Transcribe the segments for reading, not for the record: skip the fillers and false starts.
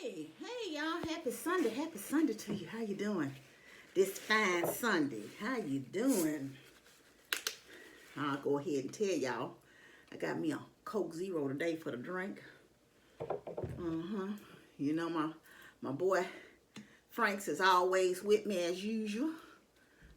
Hey, y'all! Happy Sunday to you. How you doing? This fine Sunday. How you doing? I'll go ahead and tell y'all. I got me a Coke Zero today for the drink. You know my boy Franks is always with me as usual.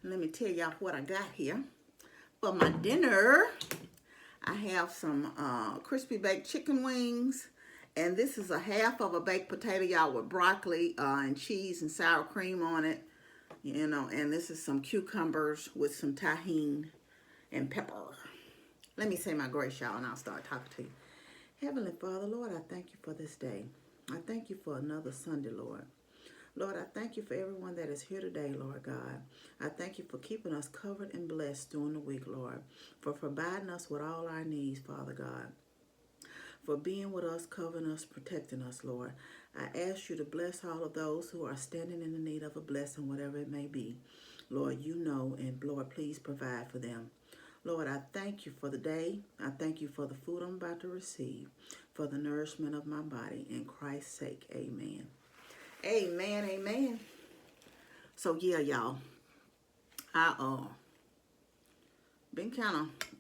Let me tell y'all what I got here for my dinner. I have some crispy baked chicken wings. And this is a half of a baked potato, y'all, with broccoli and cheese and sour cream on it. You know, and this is some cucumbers with some tahini and pepper. Let me say my grace, y'all, and I'll start talking to you. Heavenly Father, Lord, I thank you for this day. I thank you for another Sunday, Lord. Lord, I thank you for everyone that is here today, Lord God. I thank you for keeping us covered and blessed during the week, Lord. For providing us with all our needs, Father God. For being with us, covering us, protecting us, Lord. I ask you to bless all of those who are standing in the need of a blessing, whatever it may be. Lord, you know, and Lord, please provide for them. Lord, I thank you for the day. I thank you for the food I'm about to receive, for the nourishment of my body. In Christ's sake, amen. Amen, amen. So, yeah, y'all, I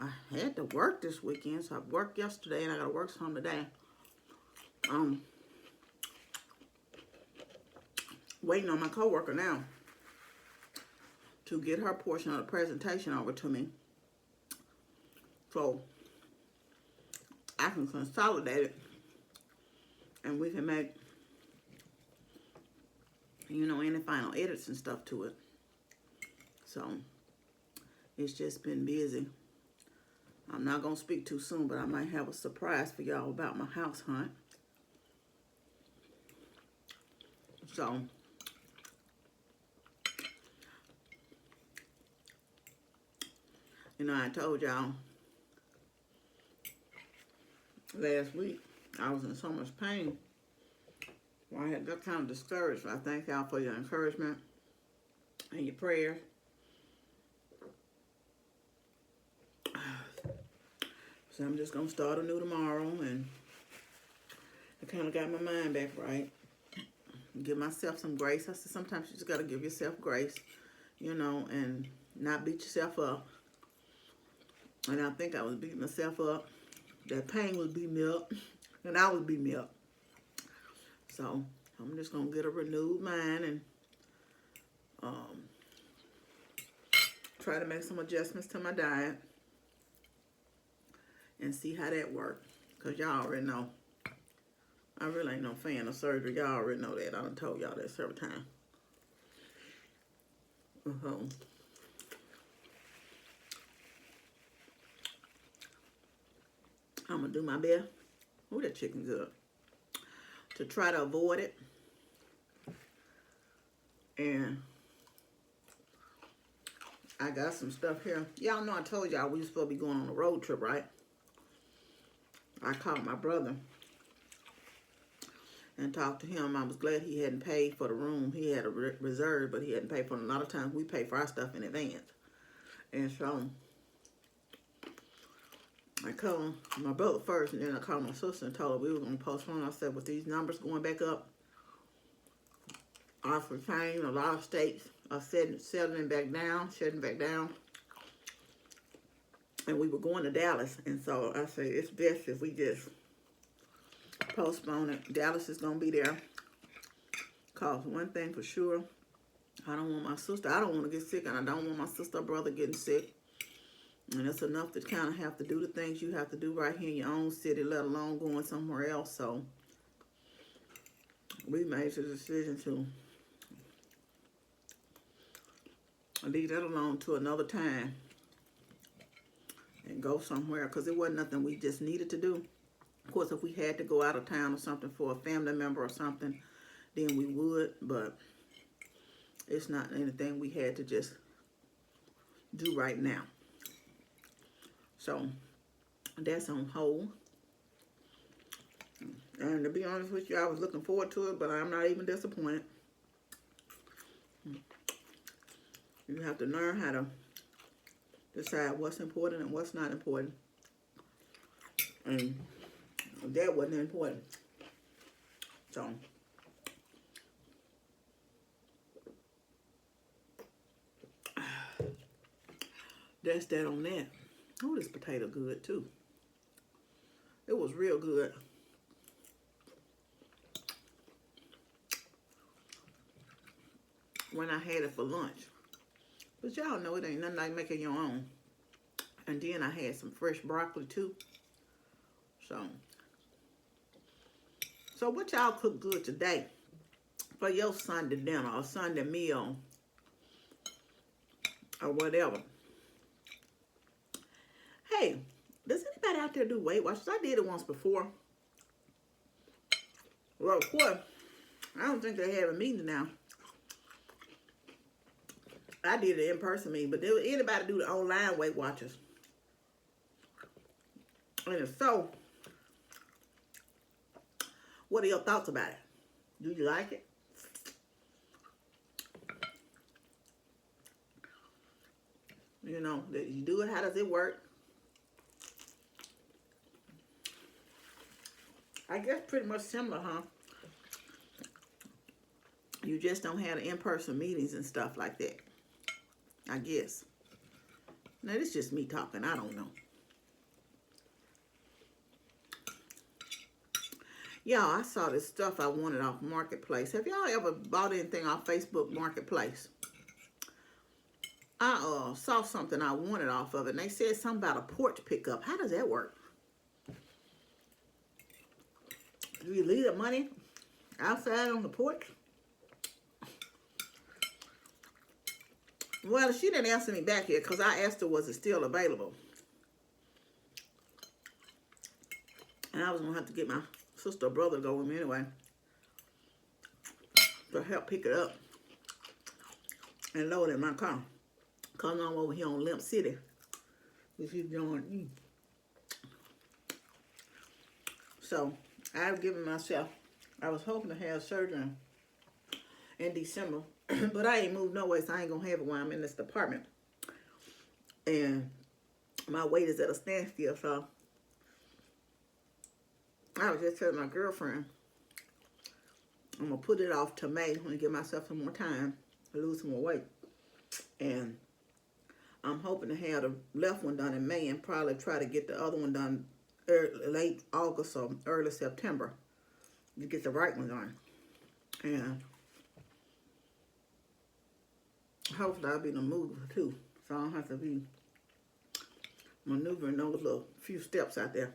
I had to work this weekend, so I worked yesterday and I got to work some today. Waiting on my coworker now to get her portion of the presentation over to me so I can consolidate it and we can make, you know, any final edits and stuff to it. So it's just been busy. I'm not going to speak too soon, but I might have a surprise for y'all about my house hunt. So, you know, I told y'all last week I was in so much pain. Well, I had got kind of discouraged. I thank y'all for your encouragement and your prayers. So I'm just going to start anew tomorrow, and I kind of got my mind back right. Give myself some grace. I said sometimes you just got to give yourself grace, you know, and not beat yourself up. And I think I was beating myself up. That pain was beating me up, and I was beating me up. So I'm just going to get a renewed mind and try to make some adjustments to my diet and see how that works. Because y'all already know, I really ain't no fan of surgery. Y'all already know that. I done told y'all that several times. I'm going to do my best. Oh, that chicken good. To try to avoid it. And I got some stuff here. Y'all know I told y'all we was supposed to be going on a road trip, right? I called my brother and talked to him. I was glad he hadn't paid for the room. He had a reserve, but he hadn't paid for it. A lot of times we pay for our stuff in advance. And so I called my brother first, and then I called my sister and told her we were going to postpone. I said, with these numbers going back up, off the chain, a lot of states are shutting back down. And we were going to Dallas, and so I said, it's best if we just postpone it. Dallas is going to be there. Cause one thing for sure, I don't want to get sick, and I don't want my sister or brother getting sick. And it's enough to kind of have to do the things you have to do right here in your own city, let alone going somewhere else. So we made the decision to leave that alone to another time and go somewhere, because it wasn't nothing we just needed to do. Of course, if we had to go out of town or something for a family member or something, then we would, but it's not anything we had to just do right now. So that's on hold. And to be honest with you, I was looking forward to it, but I'm not even disappointed. You have to learn how to decide what's important and what's not important. And that wasn't important. So That's that on that. Oh, this potato good too. It was real good. When I had it for lunch. But y'all know it ain't nothing like making your own. And then I had some fresh broccoli too. So what y'all cook good today for your Sunday dinner or Sunday meal or whatever? Hey, does anybody out there do Weight Watchers? I did it once before. Well, of course, I don't think they have a meeting now. I did an in-person meeting, but did anybody do the online Weight Watchers? And if so, what are your thoughts about it? Do you like it? You know, that you do it, how does it work? I guess pretty much similar, huh? You just don't have the in-person meetings and stuff like that. I guess. Now, this is just me talking. I don't know. Y'all, I saw this stuff I wanted off Marketplace. Have y'all ever bought anything off Facebook Marketplace? I saw something I wanted off of it, and they said something about a porch pickup. How does that work? Do you leave the money outside on the porch? Well, she didn't answer me back yet because I asked her, was it still available? And I was going to have to get my sister or brother to go with me anyway to help pick it up and load it in my car. Because I'm over here on Limp City, which is doing. So, I've given myself, I was hoping to have surgery in December. But I ain't moved no way, so I ain't going to have it while I'm in this department. And my weight is at a standstill, so I was just telling my girlfriend I'm going to put it off to May. I'm going to give myself some more time to lose some more weight. And I'm hoping to have the left one done in May and probably try to get the other one done late August or early September to get the right one done. And hopefully I'll be in the mood too, so I don't have to be maneuvering those little few steps out there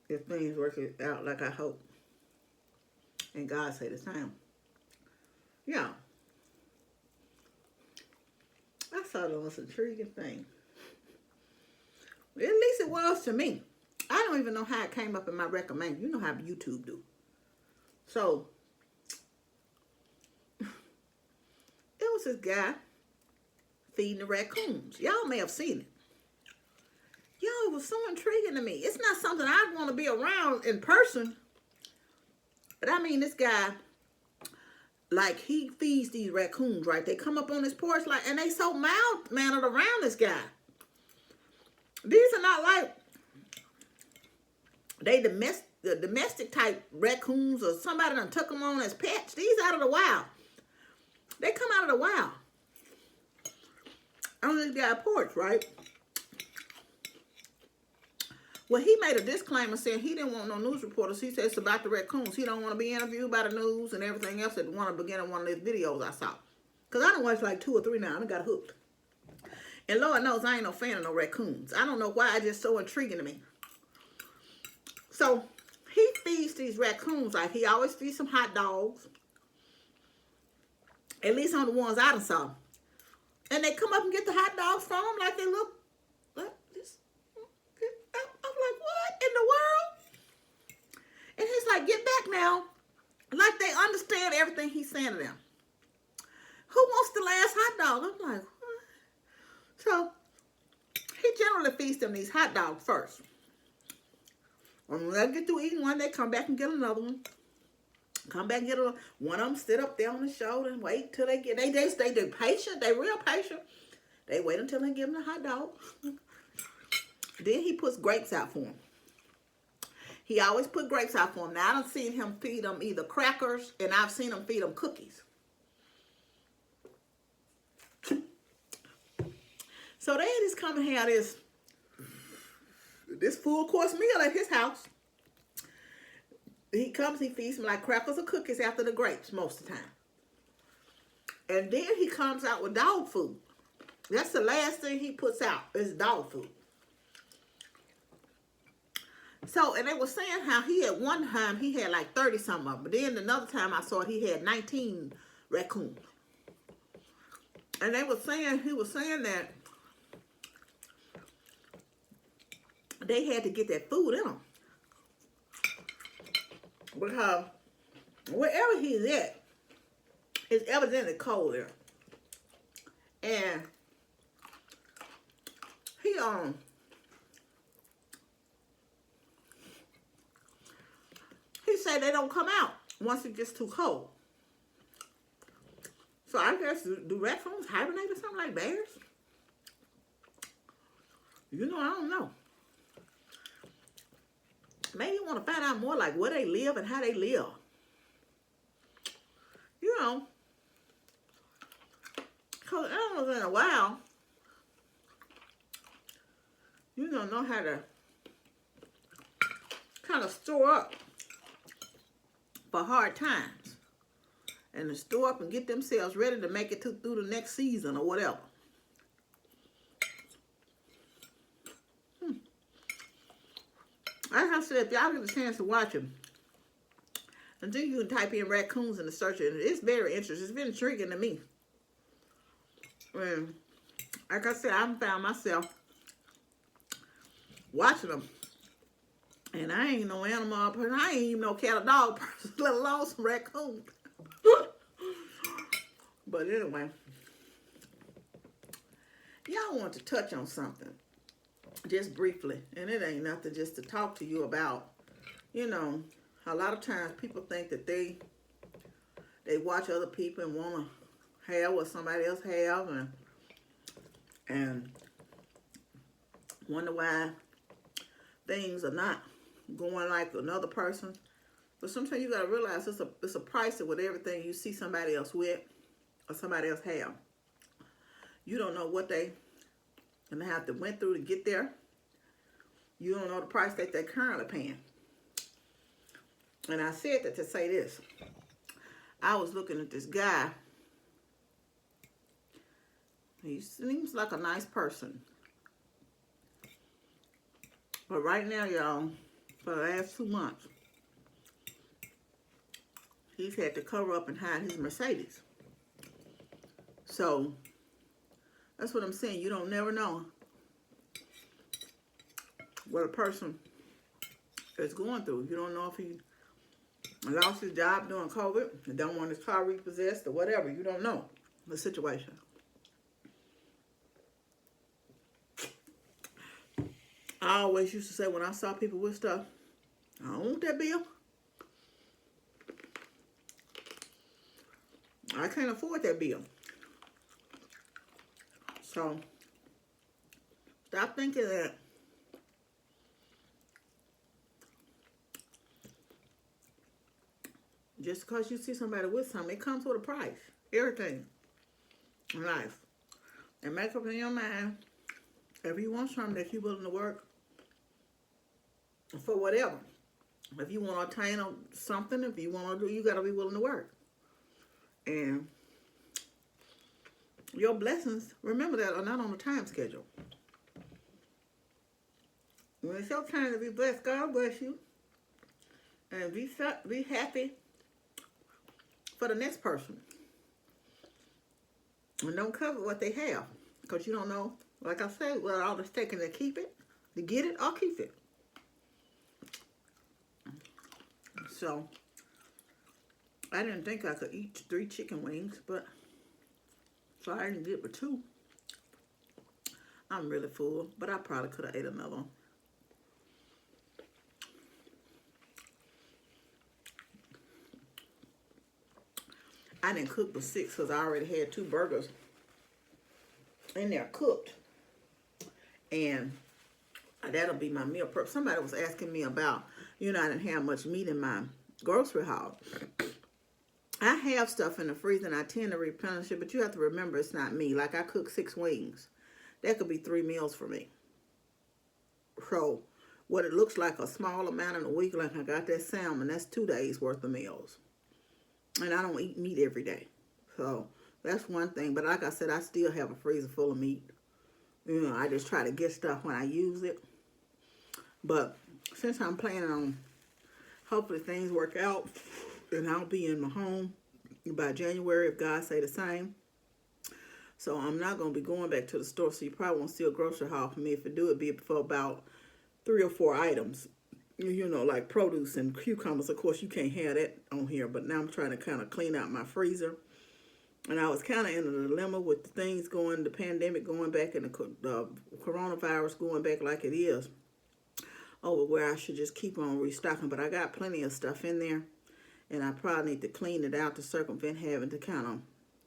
if things work out like I hope. And God say the same. Yeah. I saw the most intriguing thing. At least it was to me. I don't even know how it came up in my recommend. You know how YouTube do. So it was this guy feeding the raccoons. Y'all may have seen it. Y'all, it was so intriguing to me. It's not something I'd want to be around in person. But I mean, this guy, like, he feeds these raccoons, right? They come up on his porch, like, and they so mild-mannered around this guy. These are not like the domestic type raccoons or somebody done took them on as pets. These out of the wild. They come out of the wild. On this guy's porch, right? Well, he made a disclaimer saying he didn't want no news reporters. He said it's about the raccoons. He don't want to be interviewed by the news and everything else at the beginning of one of these videos I saw. Because I done watched like 2 or 3 now. I done got hooked. And Lord knows I ain't no fan of no raccoons. I don't know why. It's just so intriguing to me. So he feeds these raccoons. Like, he always feeds some hot dogs. At least on the ones I done saw. And they come up and get the hot dogs from him like they look like this. I'm like, what in the world? And he's like, get back now. Like they understand everything he's saying to them. Who wants the last hot dog? I'm like, what? So he generally feeds them these hot dogs first. When they get through eating one, they come back and get another one. Come back and get another. One of them sit up there on his shoulder and wait till they get. They patient. They real patient. They wait until they give them the hot dog. Then he puts grapes out for him. He always put grapes out for him. Now, I done seen him feed them either crackers, and I've seen him feed them cookies. So they just come and have this full course meal at his house. He comes, he feeds me like crackers or cookies after the grapes most of the time. And then he comes out with dog food. That's the last thing he puts out is dog food. So, and they were saying how he at one time, he had like 30 something of them. But then another time I saw it, he had 19 raccoons. And they were saying, he was saying that they had to get that food in them. Because wherever he's at, it's evidently cold there. And he said they don't come out once it gets too cold. So I guess, do raccoons hibernate or something like bears? You know, I don't know. Maybe you want to find out more like where they live and how they live. You know, because animals in a while, you don't know how to kind of store up for hard times. And to store up and get themselves ready to make it through the next season or whatever. Like I said, if y'all get a chance to watch them, and then you can type in raccoons in the search, and it's very interesting. It's been intriguing to me. And like I said, I found myself watching them. And I ain't no animal person. I ain't even no cat or dog person, let alone some raccoons. But anyway, y'all want to touch on something just briefly, and it ain't nothing, just to talk to you about. You know, a lot of times people think that they watch other people and want to have what somebody else have, and wonder why things are not going like another person. But sometimes you gotta realize it's a price with everything you see somebody else with or somebody else have. You don't know what they and have to went through to get there. You don't know the price that they're currently paying. And I said that to say this. I was looking at this guy. He seems like a nice person. But right now, y'all, for the last 2 months, he's had to cover up and hide his Mercedes. So, that's what I'm saying. You don't never know what a person is going through. You don't know if he lost his job during COVID and don't want his car repossessed or whatever. You don't know the situation. I always used to say when I saw people with stuff, I don't want that bill. I can't afford that bill. So, stop thinking that just because you see somebody with something, it comes with a price. Everything in life. And make up in your mind, if you want something that you're willing to work for whatever. If you want to attain something, if you want to do, you got to be willing to work. And your blessings, remember that, are not on a time schedule. When it's your time to be blessed, God bless you. And be happy for the next person. And don't cover what they have. Because you don't know, like I said, well, all it's taking to keep it, to get it, or keep it. So, I didn't think I could eat 3 chicken wings, but so I didn't get but 2. I'm really full, but I probably could have ate another one. I didn't cook but 6 because I already had 2 burgers in there cooked. And that'll be my meal prep. Somebody was asking me about, I didn't have much meat in my grocery haul. I have stuff in the freezer and I tend to replenish it, but you have to remember it's not me. Like I cooked 6 wings. that could be 3 meals for me. So what it looks like a small amount in a week, like I got that salmon, that's 2 days worth of meals. And I don't eat meat every day. So that's one thing. But like I said, I still have a freezer full of meat. You know, I just try to get stuff when I use it. But since I'm planning on, hopefully things work out, and I'll be in my home by January if God say the same. So I'm not going to be going back to the store. So you probably won't see a grocery haul for me. If I do, it'd be for about 3 or 4 items. You know, like produce and cucumbers. Of course, you can't have that on here. But now I'm trying to kind of clean out my freezer. And I was kind of in a dilemma with the things going, the pandemic going back and the coronavirus going back like it is, over where I should just keep on restocking. But I got plenty of stuff in there. And I probably need to clean it out to circumvent having to kind of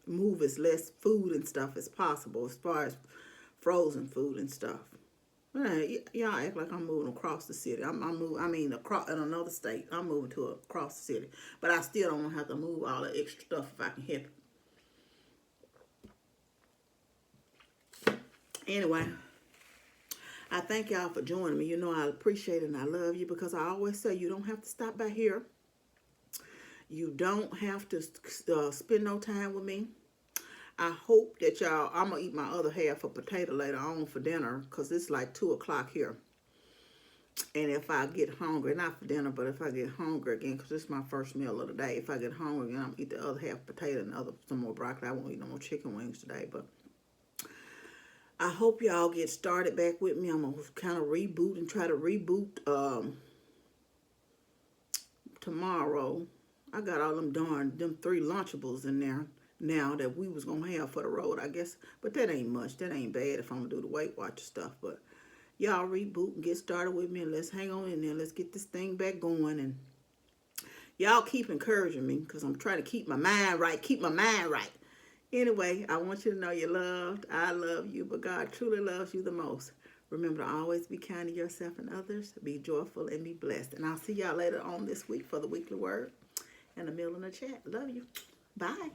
move as less food and stuff as possible as far as frozen food and stuff. Y'all act like I'm moving across the city. Across in another state. I'm moving across the city. But I still don't have to move all the extra stuff if I can help it. Anyway, I thank y'all for joining me. You know I appreciate it and I love you, because I always say you don't have to stop by here. You don't have to spend no time with me. I hope that y'all, I'm going to eat my other half of potato later on for dinner, because it's like 2 o'clock here. And if I get hungry, not for dinner, but if I get hungry again, because this is my first meal of the day, if I get hungry again, I'm going to eat the other half potato and some more broccoli. I won't eat no more chicken wings today, but I hope y'all get started back with me. I'm going to kind of reboot and try to reboot tomorrow. I got all them 3 Lunchables in there now that we was going to have for the road, I guess. But that ain't much. That ain't bad if I'm going to do the Weight Watcher stuff. But y'all reboot and get started with me, and let's hang on in there. Let's get this thing back going. And y'all keep encouraging me, because I'm trying to keep my mind right. Keep my mind right. Anyway, I want you to know you're loved. I love you, but God truly loves you the most. Remember to always be kind to yourself and others. Be joyful and be blessed. And I'll see y'all later on this week for the weekly word and a meal in the chat. Love you. Bye.